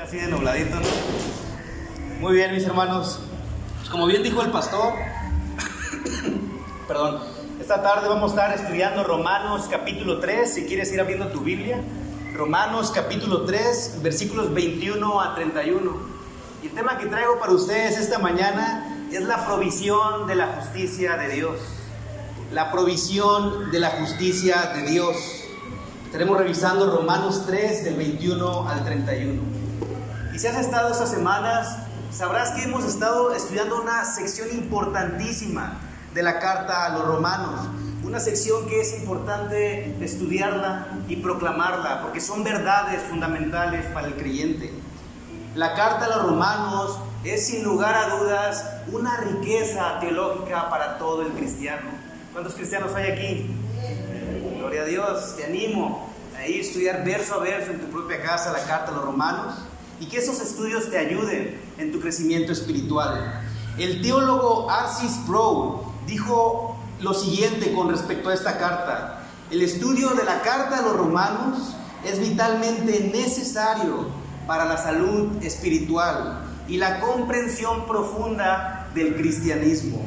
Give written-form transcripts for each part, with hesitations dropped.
Así de nubladito, ¿no? Muy bien, mis hermanos. Pues como bien dijo el pastor, perdón, esta tarde vamos a estar estudiando Romanos capítulo 3. Si quieres ir abriendo tu Biblia, Romanos capítulo 3, versículos 21 a 31. Y el tema que traigo para ustedes esta mañana es la provisión de la justicia de Dios. La provisión de la justicia de Dios. Estaremos revisando Romanos 3, del 21 al 31. Y si has estado estas semanas, sabrás que hemos estado estudiando una sección importantísima de la carta a los romanos. Una sección que es importante estudiarla y proclamarla, porque son verdades fundamentales para el creyente. La carta a los romanos es, sin lugar a dudas, una riqueza teológica para todo el cristiano. ¿Cuántos cristianos hay aquí? Gloria a Dios. Te animo a ir a estudiar verso a verso en tu propia casa la carta a los romanos, y que esos estudios te ayuden en tu crecimiento espiritual. El teólogo R.C. Sproul dijo lo siguiente con respecto a esta carta: el estudio de la carta a los romanos es vitalmente necesario para la salud espiritual y la comprensión profunda del cristianismo.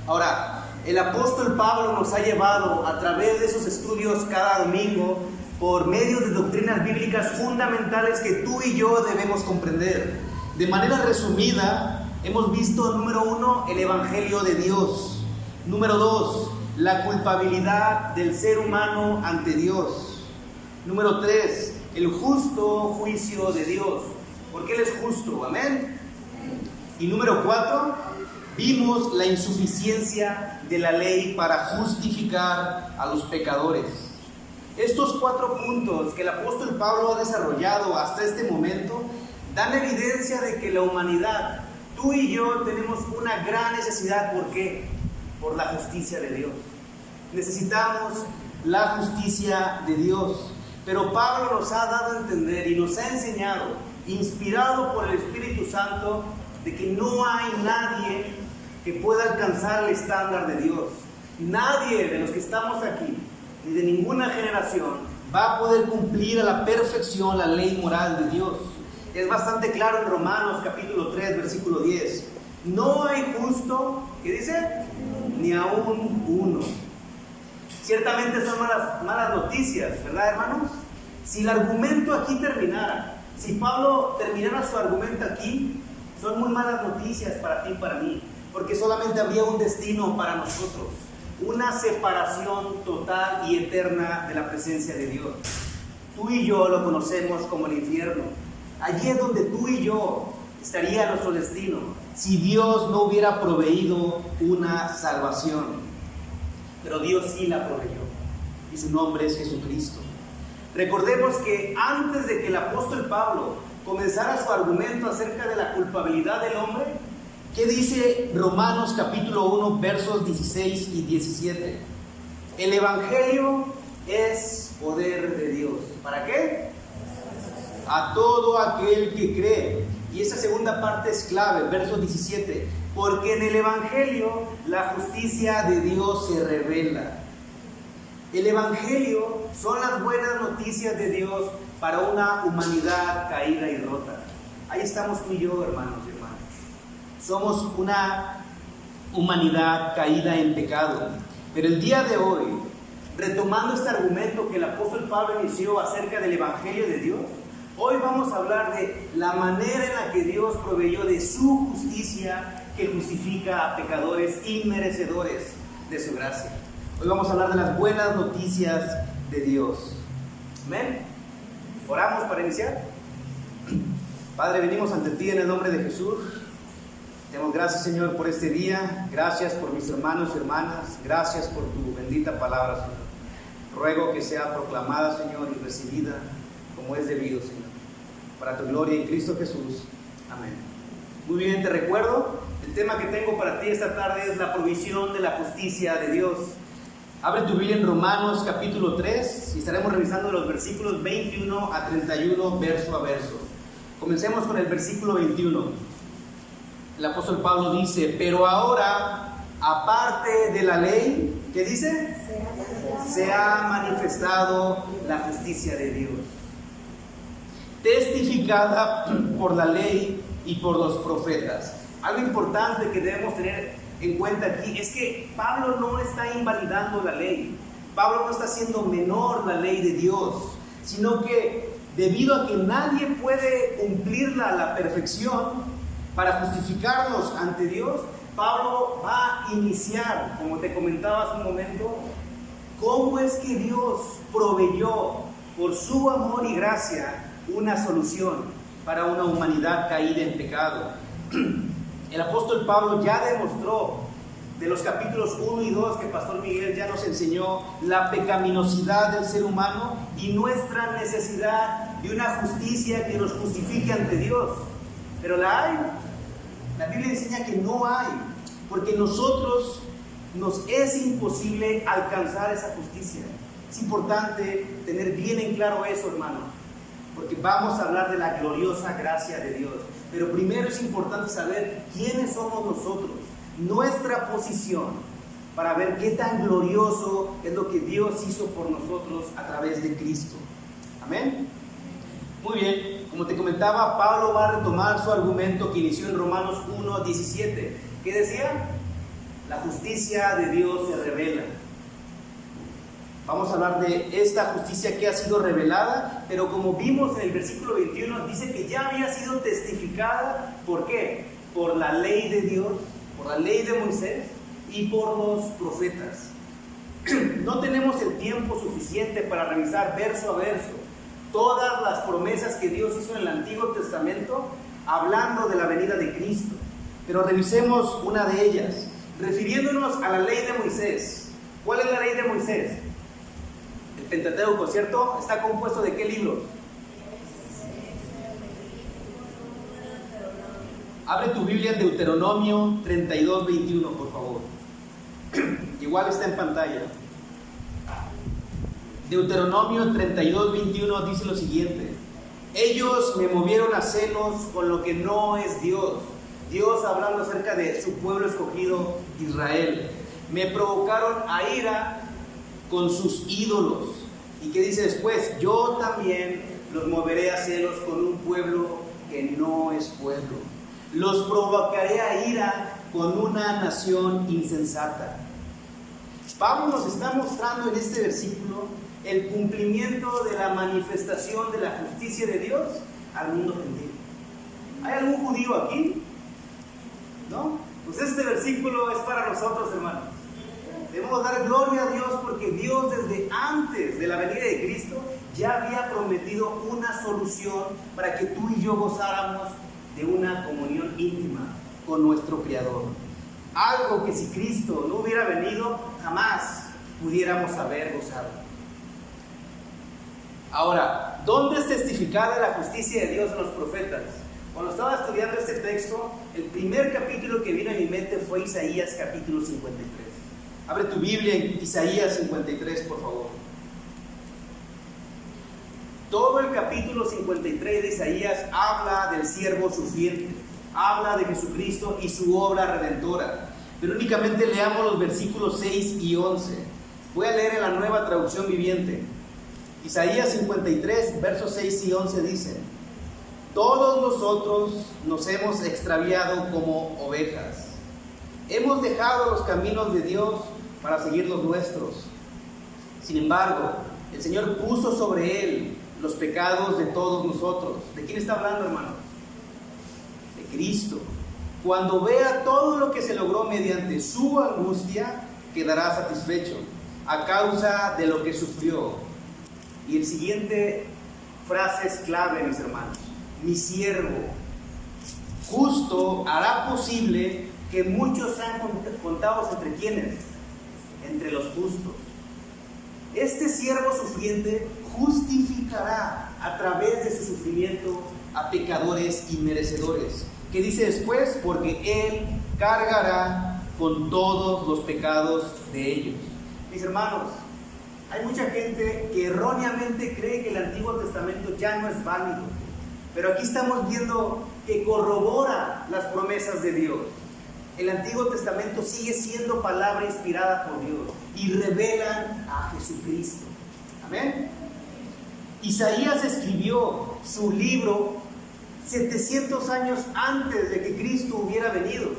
Ahora, el apóstol Pablo nos ha llevado a través de esos estudios cada domingo por medio de doctrinas bíblicas fundamentales que tú y yo debemos comprender. De manera resumida, hemos visto, número 1, el Evangelio de Dios. Número 2, la culpabilidad del ser humano ante Dios. Número 3, el justo juicio de Dios, porque Él es justo, amén. Y número 4, vimos la insuficiencia de la ley para justificar a los pecadores. Estos 4 puntos que el apóstol Pablo ha desarrollado hasta este momento dan evidencia de que la humanidad, tú y yo, tenemos una gran necesidad. ¿Por qué? Por la justicia de Dios. Necesitamos la justicia de Dios. Pero Pablo nos ha dado a entender y nos ha enseñado, inspirado por el Espíritu Santo, de que no hay nadie que pueda alcanzar el estándar de Dios. Nadie de los que estamos aquí, ni de ninguna generación, va a poder cumplir a la perfección la ley moral de Dios. Es bastante claro en Romanos capítulo 3, versículo 10. No hay justo, ¿qué dice? Ni aún uno. Ciertamente son malas noticias, ¿verdad, hermanos? Si el argumento aquí terminara, si Pablo terminara su argumento aquí, son muy malas noticias para ti y para mí, porque solamente habría un destino para nosotros: una separación total y eterna de la presencia de Dios. Tú y yo lo conocemos como el infierno. Allí es donde tú y yo estaría nuestro destino, si Dios no hubiera proveído una salvación. Pero Dios sí la proveyó, y su nombre es Jesucristo. Recordemos que antes de que el apóstol Pablo comenzara su argumento acerca de la culpabilidad del hombre, ¿qué dice Romanos capítulo 1, versos 16 y 17? El Evangelio es poder de Dios. ¿Para qué? A todo aquel que cree. Y esa segunda parte es clave, verso 17. Porque en el Evangelio la justicia de Dios se revela. El Evangelio son las buenas noticias de Dios para una humanidad caída y rota. Ahí estamos tú y yo, hermanos y hermanas. Somos una humanidad caída en pecado. Pero el día de hoy, retomando este argumento que el apóstol Pablo inició acerca del Evangelio de Dios, hoy vamos a hablar de la manera en la que Dios proveyó de su justicia, que justifica a pecadores inmerecedores de su gracia. Hoy vamos a hablar de las buenas noticias de Dios. Amén. Oramos para iniciar. Padre, venimos ante ti en el nombre de Jesús. Te damos gracias, Señor, por este día. Gracias por mis hermanos y hermanas. Gracias por tu bendita palabra, Señor. Ruego que sea proclamada, Señor, y recibida como es debido, Señor, para tu gloria en Cristo Jesús. Amén. Muy bien, te recuerdo, el tema que tengo para ti esta tarde es la provisión de la justicia de Dios. Abre tu Biblia en Romanos capítulo 3 y estaremos revisando los versículos 21 a 31, verso a verso. Comencemos con el versículo 21. El apóstol Pablo dice: pero ahora, aparte de la ley, ¿qué dice? Se ha manifestado la justicia de Dios. testificada por la ley y por los profetas. Algo importante que debemos tener en cuenta aquí es que Pablo no está invalidando la ley. Pablo no está haciendo menor la ley de Dios, sino que debido a que nadie puede cumplirla a la perfección para justificarnos ante Dios, Pablo va a iniciar, como te comentaba hace un momento, cómo es que Dios proveyó por su amor y gracia una solución para una humanidad caída en pecado. El apóstol Pablo ya demostró de los capítulos 1 y 2 que Pastor Miguel ya nos enseñó la pecaminosidad del ser humano y nuestra necesidad de una justicia que nos justifique ante Dios. Pero la hay. La Biblia enseña que no hay, porque nosotros nos es imposible alcanzar esa justicia. Es importante tener bien en claro eso, hermano, porque vamos a hablar de la gloriosa gracia de Dios. Pero primero es importante saber quiénes somos nosotros, nuestra posición, para ver qué tan glorioso es lo que Dios hizo por nosotros a través de Cristo. Amén. Muy bien, como te comentaba, Pablo va a retomar su argumento que inició en Romanos 1:17. ¿Qué decía? La justicia de Dios se revela. Vamos a hablar de esta justicia que ha sido revelada, pero como vimos en el versículo 21, dice que ya había sido testificada. ¿Por qué? Por la ley de Dios, por la ley de Moisés y por los profetas. No tenemos el tiempo suficiente para revisar verso a verso todas las promesas que Dios hizo en el Antiguo Testamento, hablando de la venida de Cristo. Pero revisemos una de ellas, refiriéndonos a la ley de Moisés. ¿Cuál es la ley de Moisés? El Pentateuco, ¿cierto? ¿Está compuesto de qué libros? Abre tu Biblia en Deuteronomio 32:21, por favor. Igual está en pantalla. Deuteronomio 32:21 dice lo siguiente: ellos me movieron a celos con lo que no es Dios. Dios hablando acerca de su pueblo escogido, Israel. Me provocaron a ira con sus ídolos. ¿Y qué dice después? Yo también los moveré a celos con un pueblo que no es pueblo. Los provocaré a ira con una nación insensata. Pablo nos está mostrando en este versículo el cumplimiento de la manifestación de la justicia de Dios al mundo gentil. ¿Hay algún judío aquí? ¿No? Pues este versículo es para nosotros, hermanos. Debemos dar gloria a Dios porque Dios desde antes de la venida de Cristo ya había prometido una solución para que tú y yo gozáramos de una comunión íntima con nuestro Creador. Algo que si Cristo no hubiera venido, jamás pudiéramos haber gozado. Ahora, ¿dónde es testificada la justicia de Dios en los profetas? Cuando estaba estudiando este texto, el primer capítulo que vino a mi mente fue Isaías capítulo 53. Abre tu Biblia en Isaías 53, por favor. Todo el capítulo 53 de Isaías habla del siervo sufriente, habla de Jesucristo y su obra redentora. Pero únicamente leamos los versículos 6 y 11. Voy a leer en la Nueva Traducción Viviente. Isaías 53, versos 6 y 11 dice: todos nosotros nos hemos extraviado como ovejas. Hemos dejado los caminos de Dios para seguir los nuestros. Sin embargo, el Señor puso sobre él los pecados de todos nosotros. ¿De quién está hablando, hermano? De Cristo. Cuando vea todo lo que se logró mediante su angustia, quedará satisfecho a causa de lo que sufrió. Y el siguiente frase es clave, mis hermanos: mi siervo justo hará posible que muchos sean contados entre quienes, entre los justos. Este siervo sufriente justificará a través de su sufrimiento a pecadores y merecedores. ¿Qué dice después? Porque él cargará con todos los pecados de ellos. Mis hermanos, hay mucha gente que erróneamente cree que el Antiguo Testamento ya no es válido, pero aquí estamos viendo que corrobora las promesas de Dios. El Antiguo Testamento sigue siendo palabra inspirada por Dios y revelan a Jesucristo. Amén. Isaías escribió su libro 700 años antes de que Cristo hubiera venido.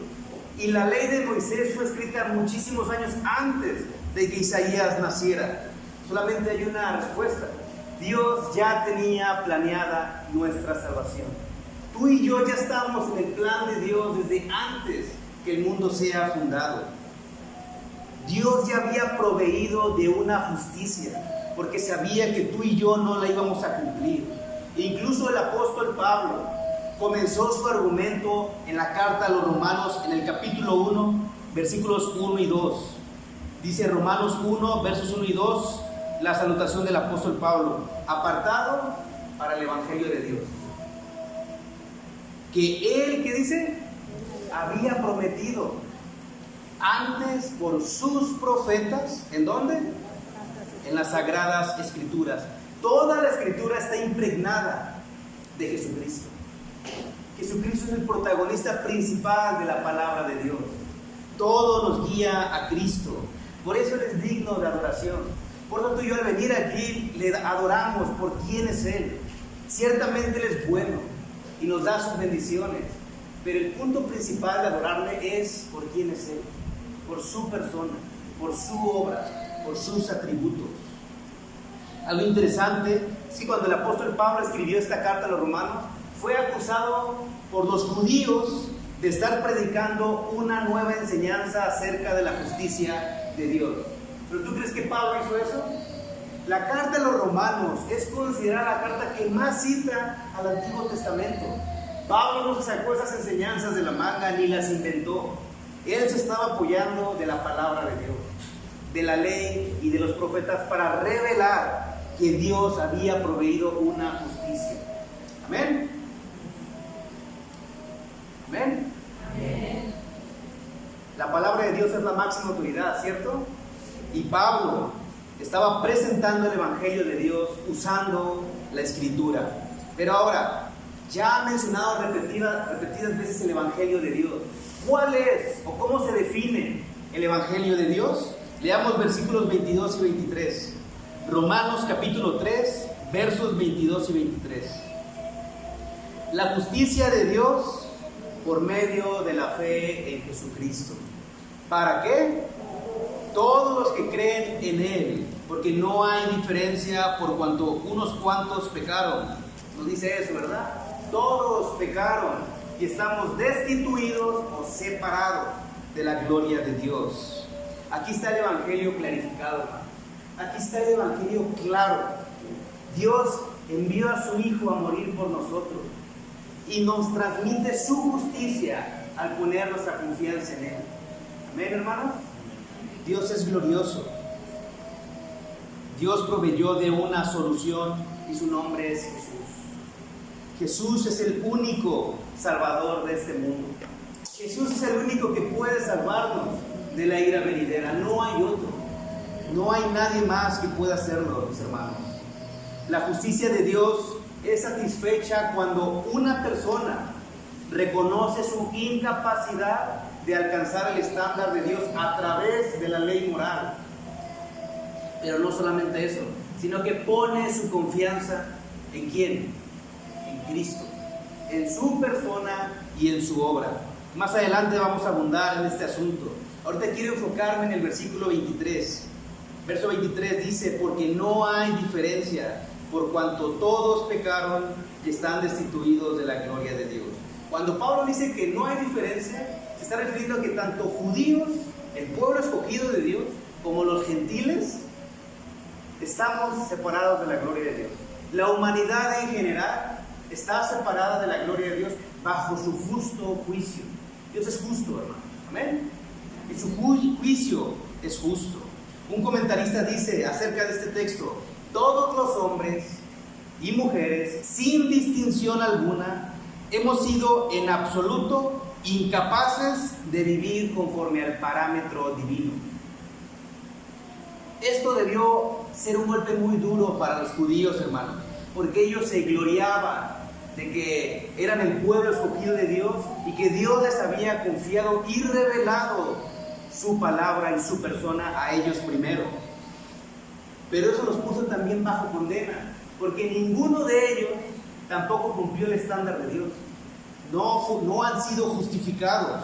Y la ley de Moisés fue escrita muchísimos años antes de que Isaías naciera. Solamente hay una respuesta. Dios ya tenía planeada nuestra salvación. Tú y yo ya estábamos en el plan de Dios desde antes que el mundo sea fundado. Dios ya había proveído de una justicia, porque sabía que tú y yo no la íbamos a cumplir. E incluso el apóstol Pablo comenzó su argumento en la carta a los Romanos en el capítulo 1, versículos 1 y 2. Dice Romanos 1, versos 1 y 2, la salutación del apóstol Pablo: apartado para el evangelio de Dios, que él, ¿qué dice? Había prometido antes por sus profetas. ¿En dónde? En las sagradas escrituras. Toda la escritura está impregnada de Jesucristo. Jesucristo es el protagonista principal de la palabra de Dios. Todo nos guía a Cristo. Por eso Él es digno de adoración. Por lo tanto, yo al venir aquí le adoramos por quién es Él. Ciertamente Él es bueno y nos da sus bendiciones, pero el punto principal de adorarle es por quién es Él, por su persona, por su obra, por sus atributos. Algo interesante es que cuando el apóstol Pablo escribió esta carta a los romanos, fue acusado por los judíos de estar predicando una nueva enseñanza acerca de la justicia de Dios. ¿Pero tú crees que Pablo hizo eso? La carta a los romanos es considerada la carta que más cita al Antiguo Testamento. Pablo no se sacó esas enseñanzas de la manga ni las inventó. Él se estaba apoyando de la palabra de Dios, de la ley y de los profetas para revelar que Dios había proveído una justicia. Amén. Amén. Amén. La palabra de Dios es la máxima autoridad, ¿cierto? Y Pablo estaba presentando el evangelio de Dios usando la escritura. Pero ahora, ya ha mencionado repetidas veces el evangelio de Dios. ¿Cuál es o cómo se define el evangelio de Dios? Leamos versículos 22 y 23. Romanos capítulo 3, versos 22 y 23. La justicia de Dios por medio de la fe en Jesucristo. ¿Para qué? Todos los que creen en Él, porque no hay diferencia por cuanto unos cuantos pecaron. Nos dice eso, ¿verdad? Todos pecaron y estamos destituidos o separados de la gloria de Dios. Aquí está el evangelio clarificado, hermano. Aquí está el evangelio claro. Dios envió a su Hijo a morir por nosotros y nos transmite su justicia al poner nuestra confianza en Él. Amén, hermanos. Dios es glorioso. Dios proveyó de una solución y su nombre es Jesús. Jesús es el único salvador de este mundo. Jesús es el único que puede salvarnos de la ira venidera. No hay otro. No hay nadie más que pueda hacerlo, mis hermanos. La justicia de Dios es satisfecha cuando una persona reconoce su incapacidad de alcanzar el estándar de Dios a través de la ley moral. Pero no solamente eso, sino que pone su confianza ¿en quién? En Cristo, en su persona y en su obra. Más adelante vamos a abundar en este asunto. Ahorita quiero enfocarme en el versículo 23. Verso 23 dice: porque no hay diferencia, por cuanto todos pecaron y están destituidos de la gloria de Dios. Cuando Pablo dice que no hay diferencia, se está refiriendo a que tanto judíos, el pueblo escogido de Dios, como los gentiles, estamos separados de la gloria de Dios. La humanidad en general está separada de la gloria de Dios bajo su justo juicio. Dios es justo, hermano. Amén. Y su juicio es justo. Un comentarista dice acerca de este texto: todos los hombres y mujeres, sin distinción alguna, hemos sido en absoluto incapaces de vivir conforme al parámetro divino. Esto debió ser un golpe muy duro para los judíos, hermanos, porque ellos se gloriaban de que eran el pueblo escogido de Dios y que Dios les había confiado y revelado su palabra y su persona a ellos primero. Pero eso los puso también bajo condena, porque ninguno de ellos tampoco cumplió el estándar de Dios. No han sido justificados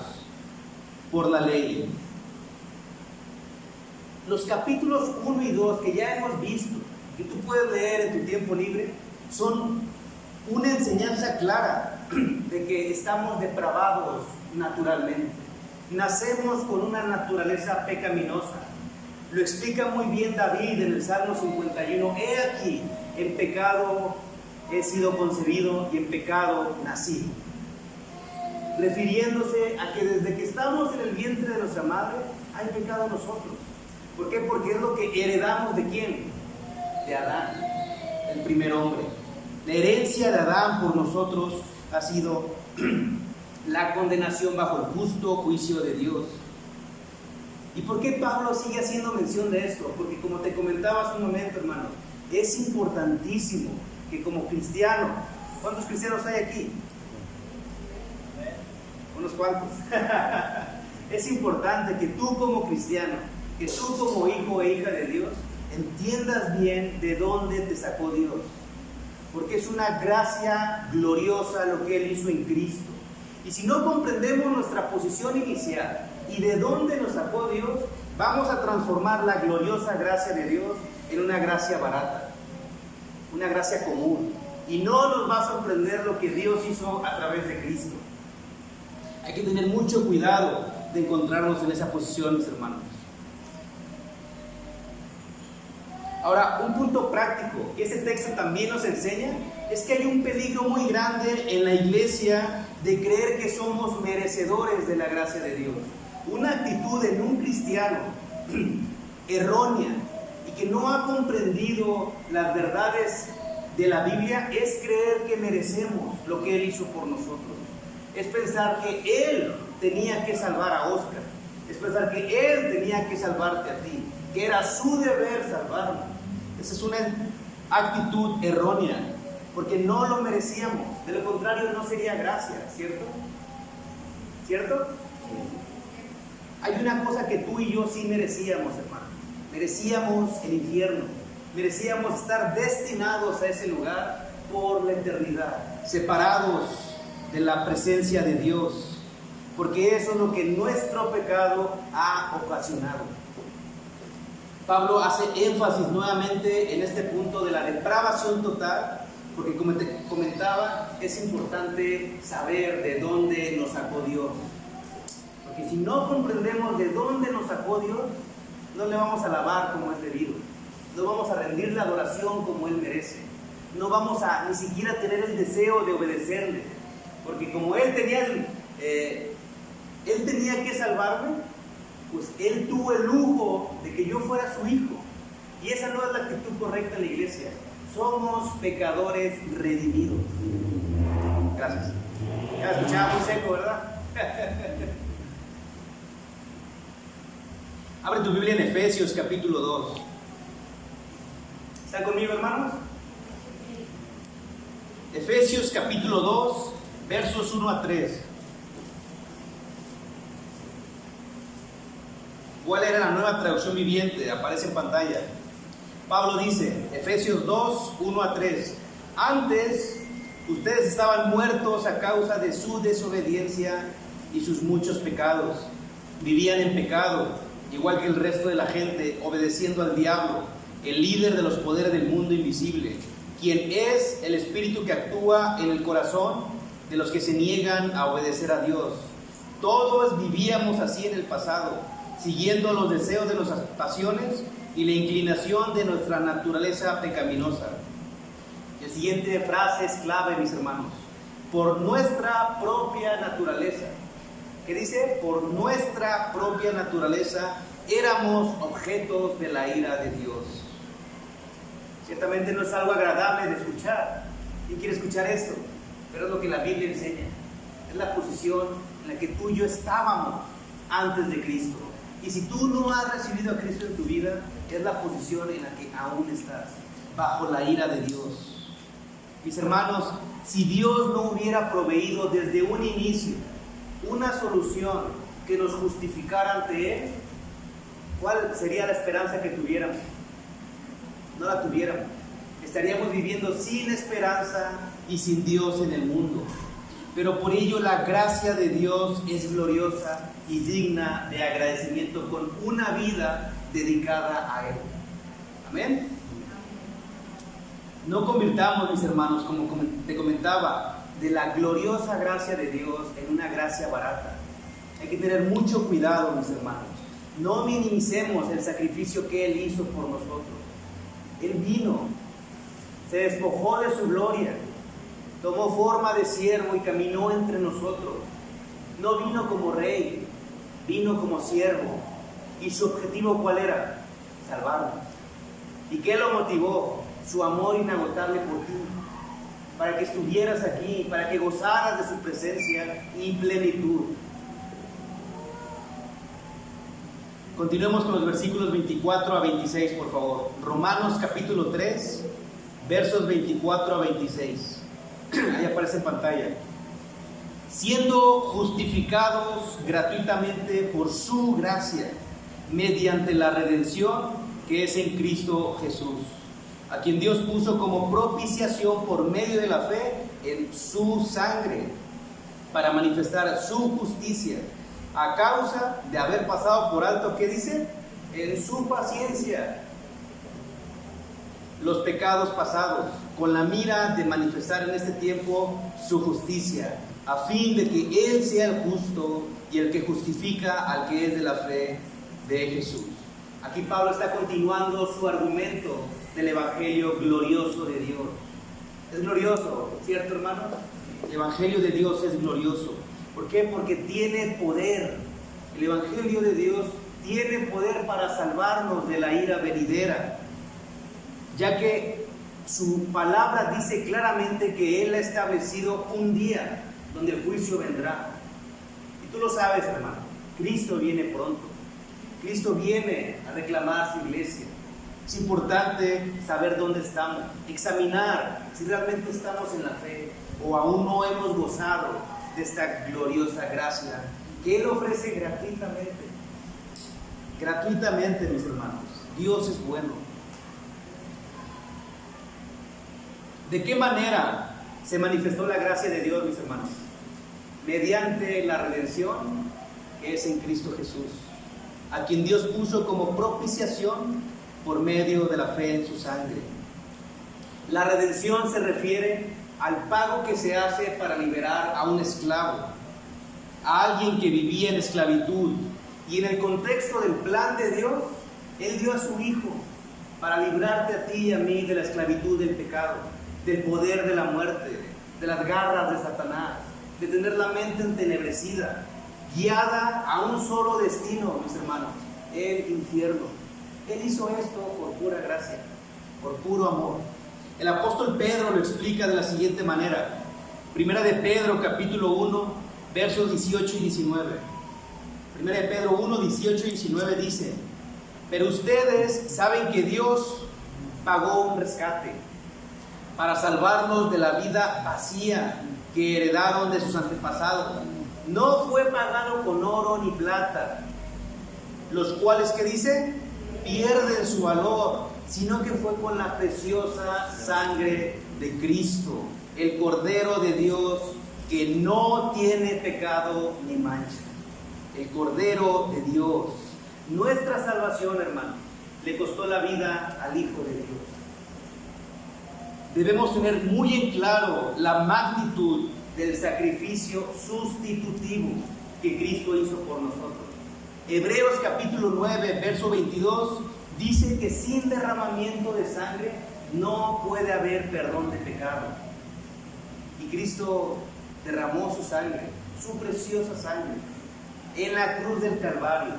por la ley. Los capítulos 1 y 2 que ya hemos visto, que tú puedes leer en tu tiempo libre, son una enseñanza clara de que estamos depravados naturalmente. Nacemos con una naturaleza pecaminosa. Lo explica muy bien David en el Salmo 51. He aquí, en pecado he sido concebido y en pecado nací. Refiriéndose a que desde que estamos en el vientre de nuestra madre, hay pecado en nosotros. ¿Por qué? Porque es lo que heredamos ¿de quién? De Adán, el primer hombre. La herencia de Adán por nosotros ha sido la condenación bajo el justo juicio de Dios. ¿Y por qué Pablo sigue haciendo mención de esto? Porque como te comentaba hace un momento, hermano, es importantísimo que como cristiano, ¿cuántos cristianos hay aquí? Unos cuantos. Es importante que tú como cristiano, que tú como hijo e hija de Dios, entiendas bien de dónde te sacó Dios. Porque es una gracia gloriosa lo que Él hizo en Cristo. Y si no comprendemos nuestra posición inicial y de dónde nos sacó Dios, vamos a transformar la gloriosa gracia de Dios en una gracia barata, una gracia común. Y no nos va a sorprender lo que Dios hizo a través de Cristo. Hay que tener mucho cuidado de encontrarnos en esa posición, mis hermanos. Ahora, un punto práctico que este texto también nos enseña es que hay un peligro muy grande en la iglesia de creer que somos merecedores de la gracia de Dios. Una actitud en un cristiano errónea y que no ha comprendido las verdades de la Biblia es creer que merecemos lo que Él hizo por nosotros. Es pensar que Él tenía que salvar a Oscar. Es pensar que Él tenía que salvarte a ti, que era su deber salvarnos. Esa es una actitud errónea, porque no lo merecíamos. De lo contrario, no sería gracia, ¿cierto? ¿Cierto? Hay una cosa que tú y yo sí merecíamos, hermano. Merecíamos el infierno. Merecíamos estar destinados a ese lugar por la eternidad, separados de la presencia de Dios, porque eso es lo que nuestro pecado ha ocasionado. Pablo hace énfasis nuevamente en este punto de la depravación total, porque como te comentaba, es importante saber de dónde nos sacó Dios. Porque si no comprendemos de dónde nos sacó Dios, no le vamos a alabar como es debido, no vamos a rendir la adoración como Él merece, no vamos a ni siquiera tener el deseo de obedecerle, porque como Él tenía que salvarme, pues Él tuvo el lujo de que yo fuera su hijo. Y esa no es la actitud correcta en la iglesia. Somos pecadores redimidos. Gracias. Ya escuchaba muy seco, ¿verdad? Abre tu Biblia en Efesios capítulo 2. ¿Están conmigo, hermanos? Efesios capítulo 2, versos 1 a 3. ¿Cuál era la nueva traducción viviente? Aparece en pantalla. Pablo dice, Efesios 2, 1 a 3. Antes, ustedes estaban muertos a causa de su desobediencia y sus muchos pecados. Vivían en pecado, igual que el resto de la gente, obedeciendo al diablo, el líder de los poderes del mundo invisible, quien es el espíritu que actúa en el corazón de los que se niegan a obedecer a Dios. Todos vivíamos así en el pasado, siguiendo los deseos de nuestras pasiones y la inclinación de nuestra naturaleza pecaminosa. La siguiente frase es clave, mis hermanos. Por nuestra propia naturaleza. ¿Qué dice? Por nuestra propia naturaleza éramos objetos de la ira de Dios. Ciertamente no es algo agradable de escuchar. ¿Quién quiere escuchar esto? Pero es lo que la Biblia enseña. Es la posición en la que tú y yo estábamos antes de Cristo. Y si tú no has recibido a Cristo en tu vida, es la posición en la que aún estás, bajo la ira de Dios. Mis hermanos, si Dios no hubiera proveído desde un inicio una solución que nos justificara ante Él, ¿cuál sería la esperanza que tuviéramos? No la tuviéramos. estaríamos viviendo sin esperanza y sin Dios en el mundo. Pero por ello la gracia de Dios es gloriosa y digna de agradecimiento, con una vida dedicada a Él. Amén. No convirtamos, mis hermanos, como te comentaba, de la gloriosa gracia de Dios en una gracia barata. Hay que tener mucho cuidado, mis hermanos. No minimicemos el sacrificio que Él hizo por nosotros. Él vino, se despojó de su gloria, tomó forma de siervo y caminó entre nosotros. No vino como rey, vino como siervo. ¿Y su objetivo cuál era? Salvarnos. ¿Y qué lo motivó? Su amor inagotable por ti, para que estuvieras aquí, para que gozaras de su presencia y plenitud. Continuemos con los versículos 24 a 26, por favor. Romanos capítulo 3, versos 24 a 26. Ahí aparece en pantalla. Siendo justificados gratuitamente por su gracia, mediante la redención que es en Cristo Jesús, a quien Dios puso como propiciación por medio de la fe en su sangre, para manifestar su justicia, a causa de haber pasado por alto, ¿qué dice? En su paciencia, los pecados pasados, con la mira de manifestar en este tiempo su justicia, a fin de que Él sea el justo y el que justifica al que es de la fe de Jesús. Aquí Pablo está continuando su argumento del Evangelio glorioso de Dios. Es glorioso, ¿cierto, hermano? El Evangelio de Dios es glorioso. ¿Por qué? Porque tiene poder. El Evangelio de Dios tiene poder para salvarnos de la ira venidera, ya que su palabra dice claramente que Él ha establecido un día donde el juicio vendrá. Y tú lo sabes, hermano, Cristo viene pronto. Cristo viene a reclamar a su iglesia. Es importante saber dónde estamos, examinar si realmente estamos en la fe o aún no hemos gozado de esta gloriosa gracia que Él ofrece gratuitamente. Gratuitamente, mis hermanos. Dios es bueno. ¿De qué manera se manifestó la gracia de Dios, mis hermanos? Mediante la redención que es en Cristo Jesús, a quien Dios puso como propiciación por medio de la fe en su sangre. La redención se refiere al pago que se hace para liberar a un esclavo, a alguien que vivía en esclavitud. Y en el contexto del plan de Dios, Él dio a su Hijo para librarte a ti y a mí de la esclavitud del pecado, del poder de la muerte, de las garras de Satanás, de tener la mente entenebrecida, guiada a un solo destino, mis hermanos, el infierno. Él hizo esto por pura gracia, por puro amor. El apóstol Pedro lo explica de la siguiente manera. Primera de Pedro, capítulo 1, versos 18 y 19. Primera de Pedro 1, 18 y 19 dice: pero ustedes saben que Dios pagó un rescate para salvarnos de la vida vacía que heredaron de sus antepasados. No fue pagado con oro ni plata, los cuales, ¿qué dice? Pierden su valor, sino que fue con la preciosa sangre de Cristo, el Cordero de Dios, que no tiene pecado ni mancha. El Cordero de Dios. Nuestra salvación, hermano, le costó la vida al Hijo de Dios. Debemos tener muy en claro la magnitud del sacrificio sustitutivo que Cristo hizo por nosotros. Hebreos capítulo 9, verso 22, dice que sin derramamiento de sangre no puede haber perdón de pecado. Y Cristo derramó su sangre, su preciosa sangre, en la cruz del Calvario.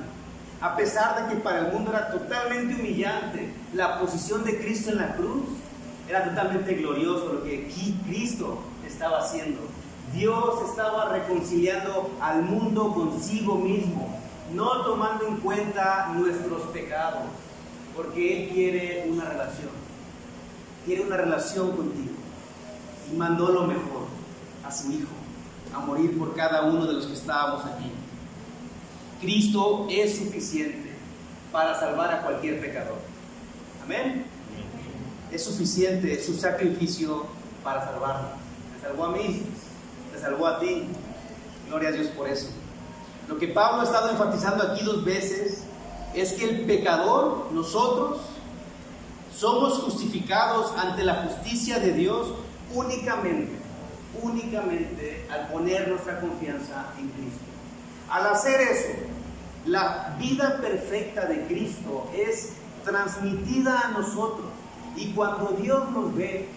A pesar de que para el mundo era totalmente humillante la posición de Cristo en la cruz, era totalmente glorioso lo que Cristo estaba haciendo. Dios estaba reconciliando al mundo consigo mismo, no tomando en cuenta nuestros pecados, porque Él quiere una relación contigo, y mandó lo mejor, a su Hijo, a morir por cada uno de los que estábamos aquí. Cristo es suficiente para salvar a cualquier pecador. Amén. es suficiente su sacrificio para salvarnos. Me salvó a mí, te salvó a ti. Gloria a Dios por eso. Lo que Pablo ha estado enfatizando aquí 2 veces es que el pecador, nosotros, somos justificados ante la justicia de Dios únicamente al poner nuestra confianza en Cristo. Al hacer eso, la vida perfecta de Cristo es transmitida a nosotros, y cuando Dios nos ve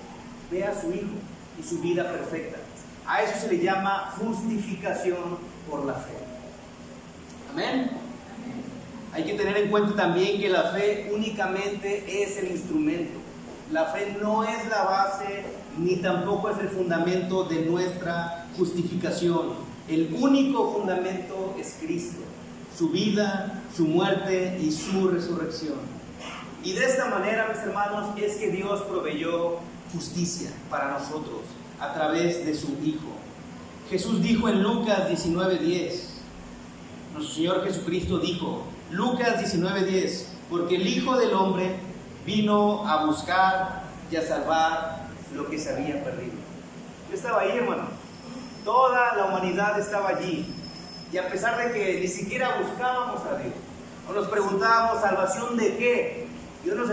a su Hijo y su vida perfecta. A eso se le llama justificación por la fe. Amén. Hay que tener en cuenta también que la fe únicamente es el instrumento. La fe no es la base ni tampoco es el fundamento de nuestra justificación. El único fundamento es Cristo, su vida, su muerte y su resurrección. Y de esta manera, mis hermanos, es que Dios proveyó justicia para nosotros a través de su Hijo. Jesús dijo en Lucas 19:10, nuestro Señor Jesucristo dijo, Lucas 19:10, porque el Hijo del Hombre vino a buscar y a salvar lo que se había perdido. Yo estaba ahí, hermano. Toda la humanidad estaba allí. Y a pesar de que ni siquiera buscábamos a Dios, o nos preguntábamos, ¿salvación de qué? Yo no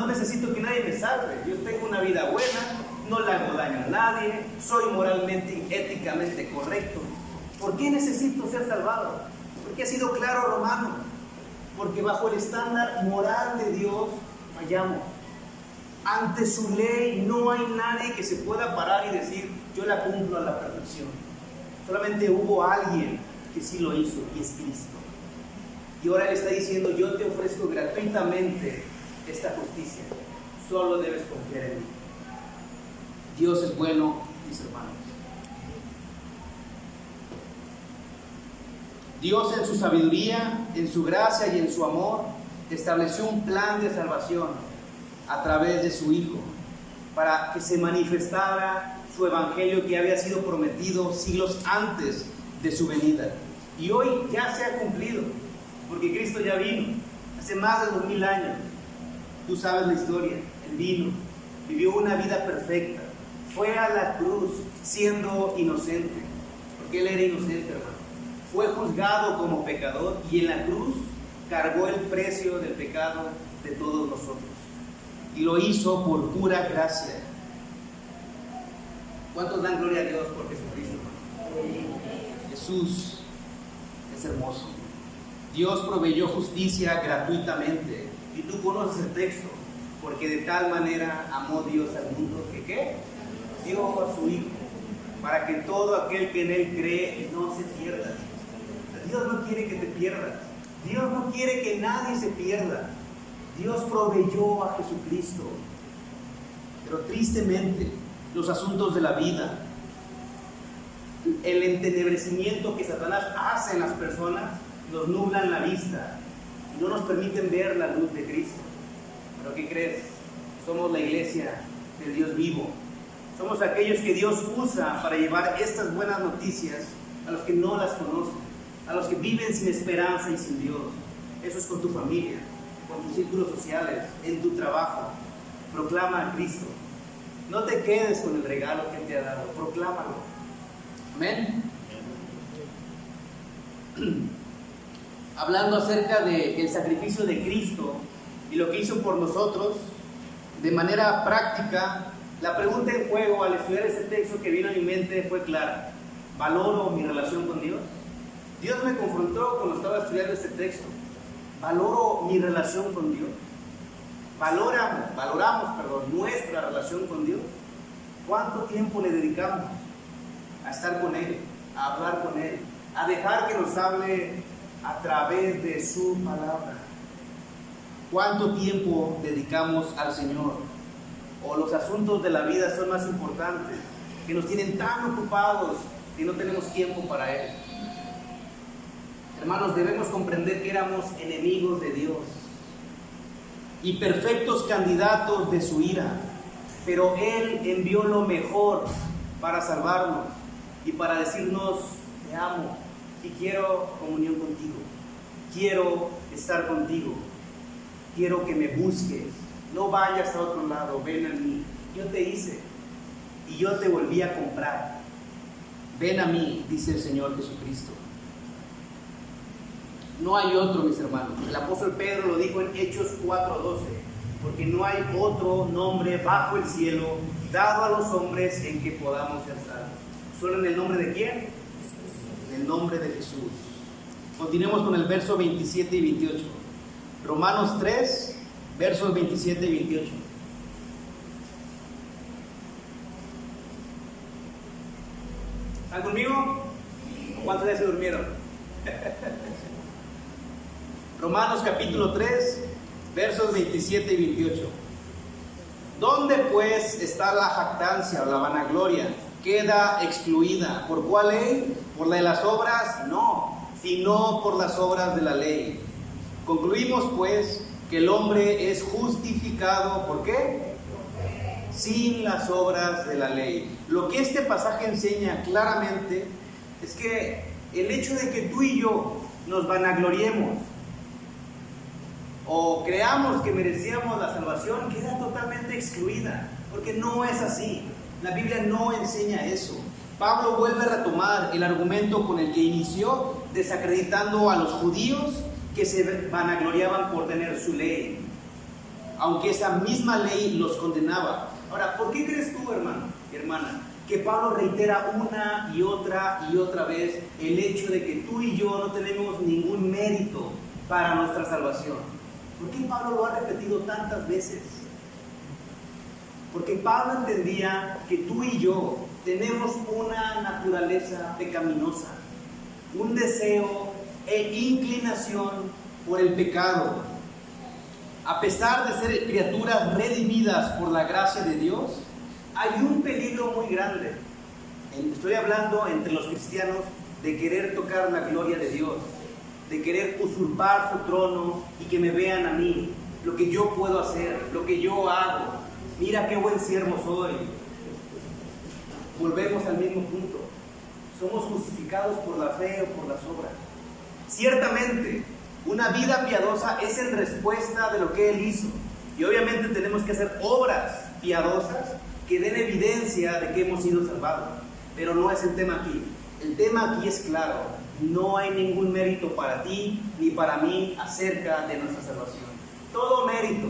necesito que nadie me salve. Yo tengo una vida buena, no le hago daño a nadie, soy moralmente y éticamente correcto. ¿Por qué necesito ser salvado? Porque ha sido claro, Romano. Porque bajo el estándar moral de Dios fallamos. Ante su ley no hay nadie que se pueda parar y decir, yo la cumplo a la perfección. Solamente hubo alguien que sí lo hizo, y es Cristo. Y ahora le está diciendo, yo te ofrezco gratuitamente esta justicia. Solo debes confiar en mí. Dios es bueno, mis hermanos. Dios en su sabiduría, en su gracia y en su amor estableció un plan de salvación a través de su Hijo para que se manifestara su evangelio que había sido prometido siglos antes de su venida. Y hoy ya se ha cumplido, porque Cristo ya vino hace más de 2000 años. Tú sabes la historia. Él vino, vivió una vida perfecta, fue a la cruz siendo inocente, porque Él era inocente, hermano. Fue juzgado como pecador y en la cruz cargó el precio del pecado de todos nosotros. Y lo hizo por pura gracia. ¿Cuántos dan gloria a Dios por Jesucristo? Jesús es hermoso. Dios proveyó justicia gratuitamente. Y tú conoces el texto. Porque de tal manera amó Dios al mundo que ¿qué? Dio a su Hijo, para que todo aquel que en Él cree no se pierda. Dios no quiere que te pierdas. Dios no quiere que nadie se pierda. Dios proveyó a Jesucristo. Pero tristemente, los asuntos de la vida, el entenebrecimiento que Satanás hace en las personas, nos nublan la vista y no nos permiten ver la luz de Cristo. ¿Pero qué crees? Somos la iglesia del Dios vivo. Somos aquellos que Dios usa para llevar estas buenas noticias a los que no las conocen, a los que viven sin esperanza y sin Dios. Eso es con tu familia, con tus círculos sociales, en tu trabajo. Proclama a Cristo. No te quedes con el regalo que Él te ha dado, proclámalo. Amén. Hablando acerca del sacrificio de Cristo y lo que hizo por nosotros, de manera práctica, la pregunta en juego al estudiar este texto que vino a mi mente fue clara. ¿Valoro mi relación con Dios? Dios me confrontó cuando estaba estudiando este texto. ¿Valoro mi relación con Dios? Valoramos nuestra relación con Dios. ¿Cuánto tiempo le dedicamos a estar con Él, a hablar con Él, a dejar que nos hable a través de su palabra? ¿Cuánto tiempo dedicamos al Señor? ¿O los asuntos de la vida son más importantes, que nos tienen tan ocupados que no tenemos tiempo para Él? Hermanos, debemos comprender que éramos enemigos de Dios y perfectos candidatos de su ira, pero Él envió lo mejor para salvarnos y para decirnos: te amo y quiero comunión contigo, quiero estar contigo, quiero que me busques, no vayas a otro lado, ven a mí. Yo te hice y yo te volví a comprar. Ven a mí, dice el Señor Jesucristo. No hay otro, mis hermanos. El apóstol Pedro lo dijo en Hechos 4:12, porque no hay otro nombre bajo el cielo dado a los hombres en que podamos ser salvos. ¿Solo en el nombre de quién? En el nombre de Jesús. Continuemos con el verso 27 y 28. Romanos 3, versos 27 y 28. ¿Están conmigo? ¿Cuántos ya se durmieron? Romanos capítulo 3, versos 27 y 28. ¿Dónde pues está la jactancia o la vanagloria? Queda excluida. ¿Por cuál ley? ¿Por la de las obras? No, sino por las obras de la ley. Concluimos pues que el hombre es justificado, ¿por qué? Sin las obras de la ley. Lo que este pasaje enseña claramente es que el hecho de que tú y yo nos vanagloriemos o creamos que merecíamos la salvación queda totalmente excluida, porque no es así. La Biblia no enseña eso. Pablo vuelve a retomar el argumento con el que inició, desacreditando a los judíos que se vanagloriaban por tener su ley, aunque esa misma ley los condenaba. Ahora, ¿por qué crees tú, hermano y hermana, que Pablo reitera una y otra vez el hecho de que tú y yo no tenemos ningún mérito para nuestra salvación? ¿Por qué Pablo lo ha repetido tantas veces? Porque Pablo entendía que tú y yo tenemos una naturaleza pecaminosa, un deseo e inclinación por el pecado. A pesar de ser criaturas redimidas por la gracia de Dios, hay un peligro muy grande. Estoy hablando entre los cristianos de querer tocar la gloria de Dios, de querer usurpar su trono y que me vean a mí, lo que yo puedo hacer, lo que yo hago. Mira qué buen siervo soy. Volvemos al mismo punto. Somos justificados por la fe o por las obras. Ciertamente, una vida piadosa es en respuesta de lo que Él hizo. Y obviamente tenemos que hacer obras piadosas que den evidencia de que hemos sido salvados. Pero no es el tema aquí. El tema aquí es claro. No hay ningún mérito para ti ni para mí acerca de nuestra salvación. Todo mérito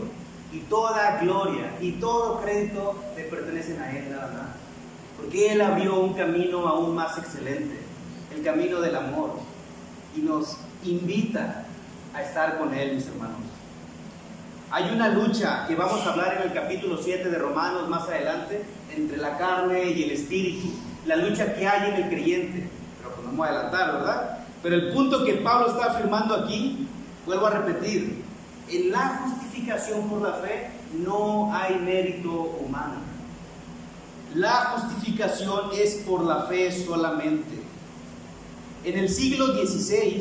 y toda gloria y todo crédito le pertenecen a Él nada más. Porque Él abrió un camino aún más excelente, el camino del amor, y nos invita a estar con Él, mis hermanos. Hay una lucha que vamos a hablar en el capítulo 7 de Romanos más adelante, entre la carne y el espíritu, la lucha que hay en el creyente. Pero pues no me voy a adelantar, ¿verdad? Pero el punto que Pablo está afirmando aquí, vuelvo a repetir, en la justificación por la fe no hay mérito humano. La justificación es por la fe solamente. En el siglo XVI,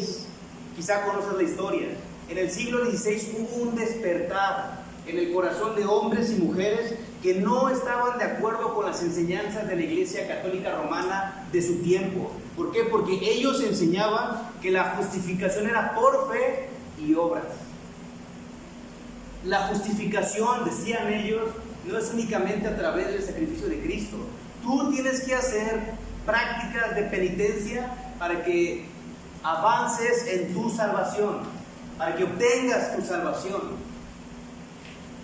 quizá conoces la historia, en el siglo XVI hubo un despertar en el corazón de hombres y mujeres que no estaban de acuerdo con las enseñanzas de la Iglesia Católica Romana de su tiempo. ¿Por qué? Porque ellos enseñaban que la justificación era por fe y obras. La justificación, decían ellos, no es únicamente a través del sacrificio de Cristo. Tú tienes que hacer prácticas de penitencia para que avances en tu salvación, para que obtengas tu salvación.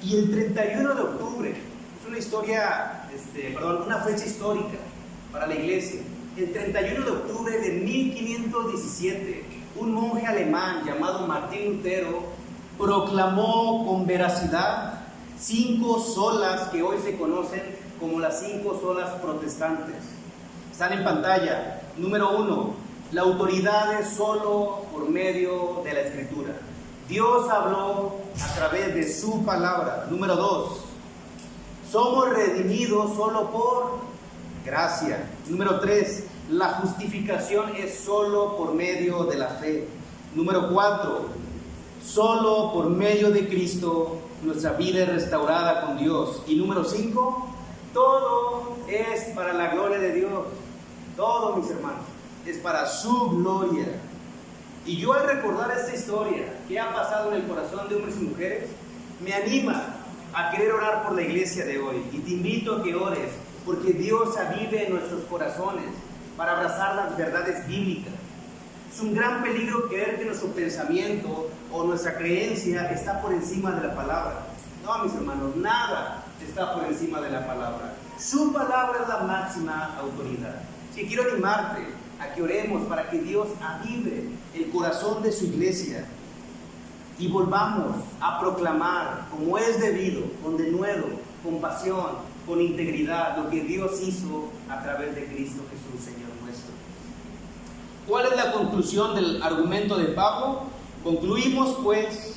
Y el 31 de octubre, es una historia, una fecha histórica para la iglesia. El 31 de octubre de 1517, un monje alemán llamado Martín Lutero proclamó con veracidad 5 solas que hoy se conocen como las 5 solas protestantes. Están en pantalla. Número 1, la autoridad es solo por medio de la Escritura. Dios habló a través de su palabra. Número 2, somos redimidos solo por gracia. Número 3, la justificación es solo por medio de la fe. Número 4, solo por medio de Cristo nuestra vida es restaurada con Dios. Y número 5, todo es para la gloria de Dios. Todo, mis hermanos, es para su gloria. Y yo al recordar esta historia que ha pasado en el corazón de hombres y mujeres, me anima a querer orar por la iglesia de hoy. Y te invito a que ores, porque Dios avive en nuestros corazones para abrazar las verdades bíblicas. Es un gran peligro creer que nuestro pensamiento o nuestra creencia está por encima de la palabra. No, mis hermanos, nada está por encima de la palabra. Su palabra es la máxima autoridad. Si quiero animarte a que oremos para que Dios avive el corazón de su iglesia y volvamos a proclamar como es debido, con denuedo, con pasión, con integridad, lo que Dios hizo a través de Cristo Jesús, Señor nuestro. ¿Cuál es la conclusión del argumento de Pablo? Concluimos pues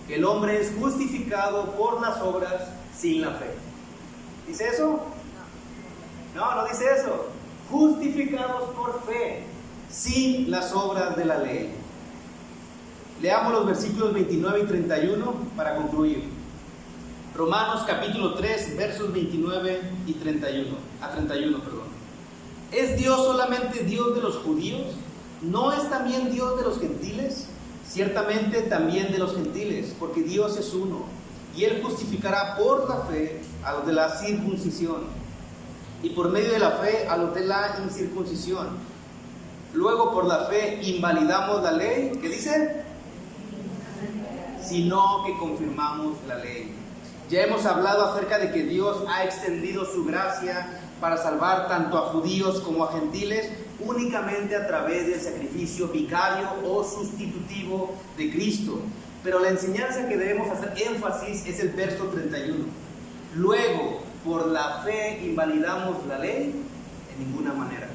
que el hombre es justificado por las obras sin la fe. ¿Dice eso? No, no dice eso. Justificados por fe, sin las obras de la ley. Leamos los versículos 29 y 31 para concluir. Romanos capítulo 3, versos 29 y 31. ¿Es Dios solamente Dios de los judíos? ¿No es también Dios de los gentiles? Ciertamente también de los gentiles, porque Dios es uno, y Él justificará por la fe a los de la circuncisión, y por medio de la fe a los de la incircuncisión. Luego por la fe invalidamos la ley, ¿qué dice? Sino que confirmamos la ley. Ya hemos hablado acerca de que Dios ha extendido su gracia para salvar tanto a judíos como a gentiles, únicamente a través del sacrificio vicario o sustitutivo de Cristo. Pero la enseñanza que debemos hacer énfasis es el verso 31. Luego, por la fe invalidamos la ley, en ninguna manera,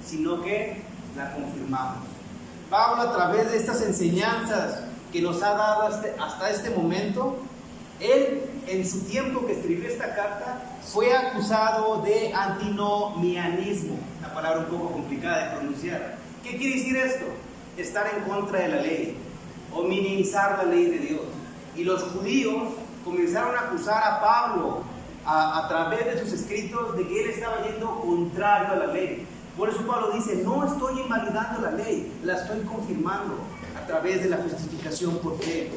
sino que la confirmamos. Pablo, a través de estas enseñanzas que nos ha dado hasta este momento, él, en su tiempo que escribió esta carta, fue acusado de antinomianismo, una palabra un poco complicada de pronunciar. ¿Qué quiere decir esto? Estar en contra de la ley o minimizar la ley de Dios. Y los judíos comenzaron a acusar a Pablo a través de sus escritos de que él estaba yendo contrario a la ley. Por eso Pablo dice, no estoy invalidando la ley, la estoy confirmando a través de la justificación por fe.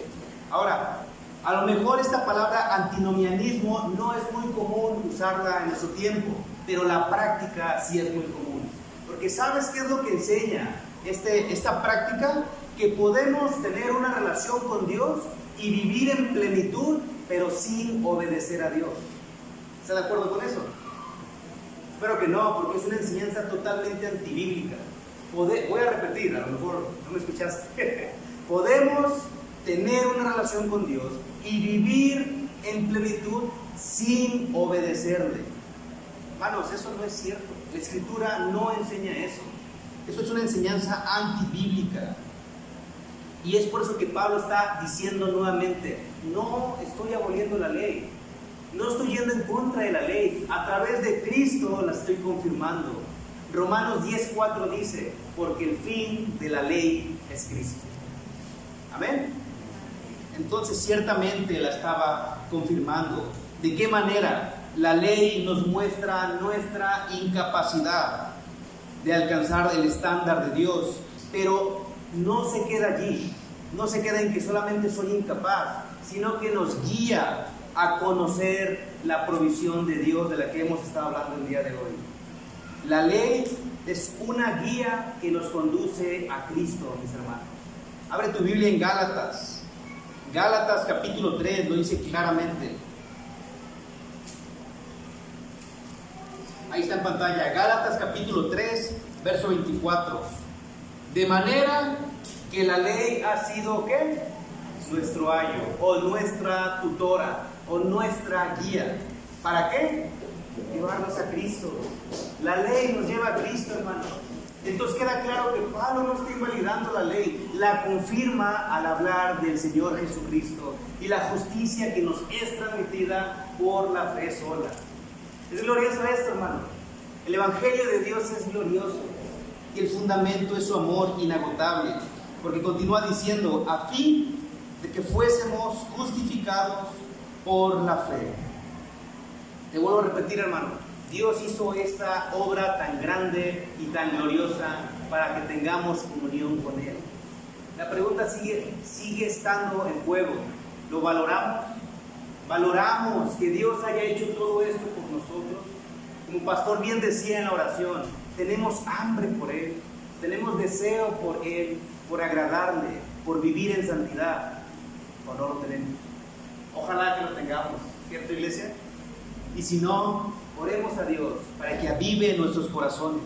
Ahora, a lo mejor esta palabra antinomianismo no es muy común usarla en nuestro tiempo, pero la práctica sí es muy común. Porque ¿sabes qué es lo que enseña esta práctica? Que podemos tener una relación con Dios y vivir en plenitud, pero sin obedecer a Dios. ¿Está de acuerdo con eso? Espero que no, porque es una enseñanza totalmente antibíblica. Voy a repetir, a lo mejor no me escuchaste. Podemos tener una relación con Dios y vivir en plenitud sin obedecerle. Hermanos, eso no es cierto. La Escritura no enseña eso. Eso es una enseñanza antibíblica. Y es por eso que Pablo está diciendo nuevamente, no estoy aboliendo la ley, no estoy yendo en contra de la ley, a través de Cristo la estoy confirmando. Romanos 10:4 dice, porque el fin de la ley es Cristo. Amén. Entonces ciertamente la estaba confirmando. ¿De qué manera? La ley nos muestra nuestra incapacidad de alcanzar el estándar de Dios, pero no se queda allí, no se queda en que solamente soy incapaz, sino que nos guía a conocer la provisión de Dios de la que hemos estado hablando el día de hoy. La ley es una guía que nos conduce a Cristo, mis hermanos. Abre tu Biblia en Gálatas. Gálatas capítulo 3 lo dice claramente. Ahí está en pantalla. Gálatas capítulo 3, verso 24. De manera que la ley ha sido, ¿qué? Nuestro ayo, o nuestra tutora, o nuestra guía. ¿Para qué? Llevarnos a Cristo. La ley nos lleva a Cristo, hermano. Entonces queda claro que Pablo no está invalidando la ley, la confirma al hablar del Señor Jesucristo y la justicia que nos es transmitida por la fe sola. Es glorioso esto, hermano. El Evangelio de Dios es glorioso y el fundamento es su amor inagotable, porque continúa diciendo, a fin de que fuésemos justificados por la fe. Te vuelvo a repetir, hermano. Dios hizo esta obra tan grande y tan gloriosa para que tengamos comunión con Él. La pregunta sigue estando en juego. ¿Lo valoramos? valoramos que Dios haya hecho todo esto por nosotros. Como pastor bien decía en la oración, tenemos hambre por Él, tenemos deseo por Él, por agradarle, por vivir en santidad. ¿O no lo tenemos? Ojalá que lo tengamos, ¿cierto, iglesia? Y si no, oremos a Dios para que avive nuestros corazones.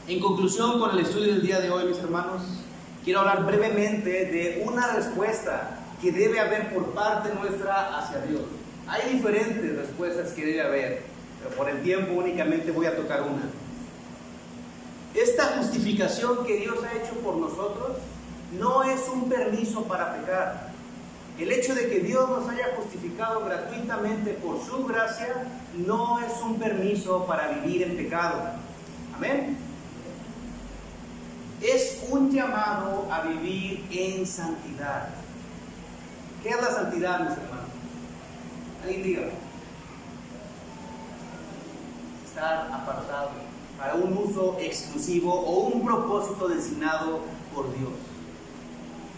En conclusión, con el estudio del día de hoy, mis hermanos, quiero hablar brevemente de una respuesta que debe haber por parte nuestra hacia Dios. Hay diferentes respuestas que debe haber, pero por el tiempo únicamente voy a tocar una. Esta justificación que Dios ha hecho por nosotros no es un permiso para pecar. El hecho de que Dios nos haya justificado gratuitamente por su gracia no es un permiso para vivir en pecado. Amén. Es un llamado a vivir en santidad. ¿Qué es la santidad, mis hermanos? Alguien diga. Estar apartado para un uso exclusivo o un propósito designado por Dios.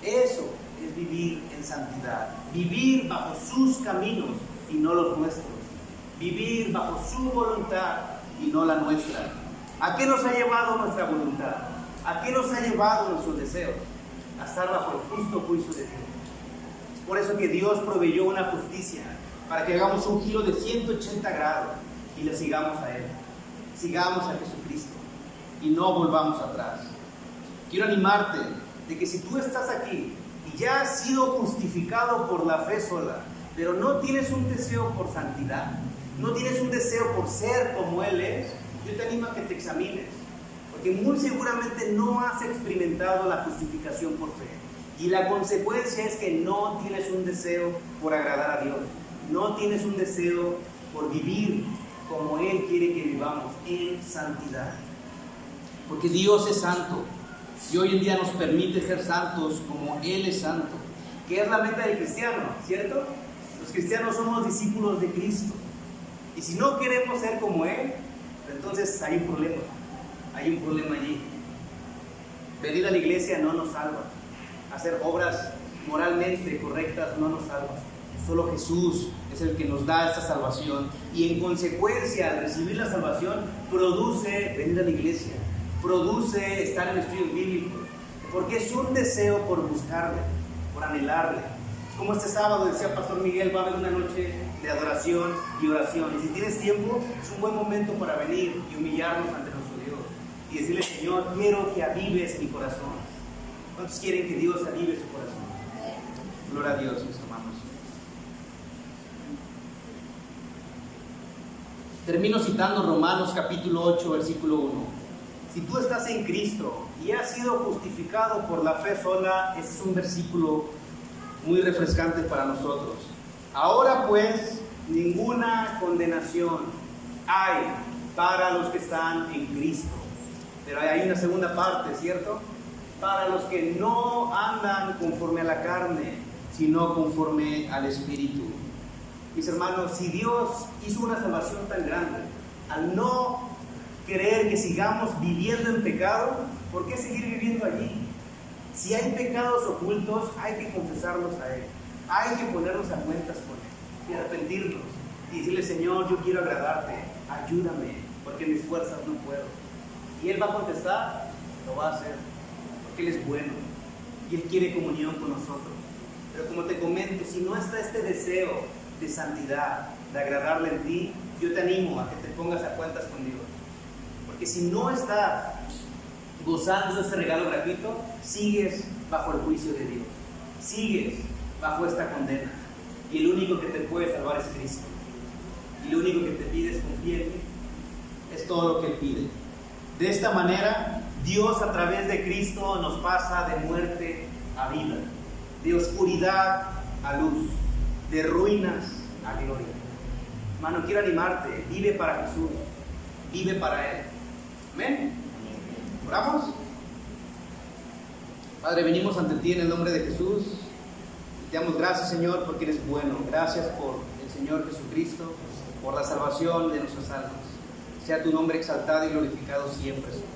Eso es vivir en santidad. Vivir bajo sus caminos y no los nuestros. Vivir bajo su voluntad y no la nuestra. ¿A qué nos ha llevado nuestra voluntad? ¿A qué nos ha llevado nuestros deseos? A estar bajo el justo juicio de Dios. Es por eso que Dios proveyó una justicia para que hagamos un giro de 180 grados y le sigamos a Él. Sigamos a Jesucristo y no volvamos atrás. Quiero animarte de que si tú estás aquí y ya has sido justificado por la fe sola, pero no tienes un deseo por santidad, no tienes un deseo por ser como Él es, yo te animo a que te examines, porque muy seguramente no has experimentado la justificación por fe. Y la consecuencia es que no tienes un deseo por agradar a Dios, no tienes un deseo por vivir como Él quiere que vivamos, en santidad. Porque Dios es santo y hoy en día nos permite ser santos como Él es santo, que es la meta del cristiano, ¿cierto? Los cristianos somos discípulos de Cristo, y si no queremos ser como Él, entonces hay un problema allí. Venir a la iglesia no nos salva, hacer obras moralmente correctas no nos salva. Solo Jesús es el que nos da esta salvación, y en consecuencia al recibir la salvación produce venir a la iglesia, produce estar en estudios bíblicos, porque es un deseo por buscarle, por anhelarle. Como este sábado decía Pastor Miguel, va a haber una noche de adoración y oración, y si tienes tiempo es un buen momento para venir y humillarnos ante nuestro Dios y decirle: Señor, quiero que avives mi corazón. ¿Cuántos quieren que Dios avive su corazón? Gloria a Dios, mis hermanos. Termino citando Romanos capítulo 8, versículo 1. Si tú estás en Cristo y has sido justificado por la fe sola, este es un versículo muy refrescante para nosotros. Ahora pues, ninguna condenación hay para los que están en Cristo. Pero hay una segunda parte, ¿cierto? Para los que no andan conforme a la carne, sino conforme al Espíritu. Mis hermanos, si Dios hizo una salvación tan grande, al no querer que sigamos viviendo en pecado, ¿por qué seguir viviendo allí? Si hay pecados ocultos, hay que confesarlos a Él. Hay que ponernos a cuentas con Él y arrepentirnos y decirle: Señor, yo quiero agradarte, ayúdame, porque mis fuerzas no puedo. Y Él va a contestar, lo va a hacer, porque Él es bueno y Él quiere comunión con nosotros. Pero como te comento, si no está este deseo de santidad, de agradarle en ti, yo te animo a que te pongas a cuentas con Dios. Porque si no estás gozando de ese regalo gratuito, sigues bajo el juicio de Dios, sigues bajo esta condena, y el único que te puede salvar es Cristo, y lo único que te pide es confiar en Él. Es todo lo que Él pide. De esta manera, Dios a través de Cristo nos pasa de muerte a vida, de oscuridad a luz, de ruinas a gloria. Hermano, quiero animarte: vive para Jesús, vive para Él. Amén. ¿Oramos? Padre, venimos ante ti en el nombre de Jesús y te damos gracias, Señor, porque eres bueno. Gracias por el Señor Jesucristo, por la salvación de nuestras almas. Sea tu nombre exaltado y glorificado siempre, Señor.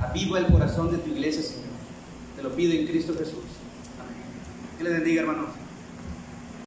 Aviva el corazón de tu iglesia, Señor. Te lo pido en Cristo Jesús. Amén. Que les bendiga, hermanos.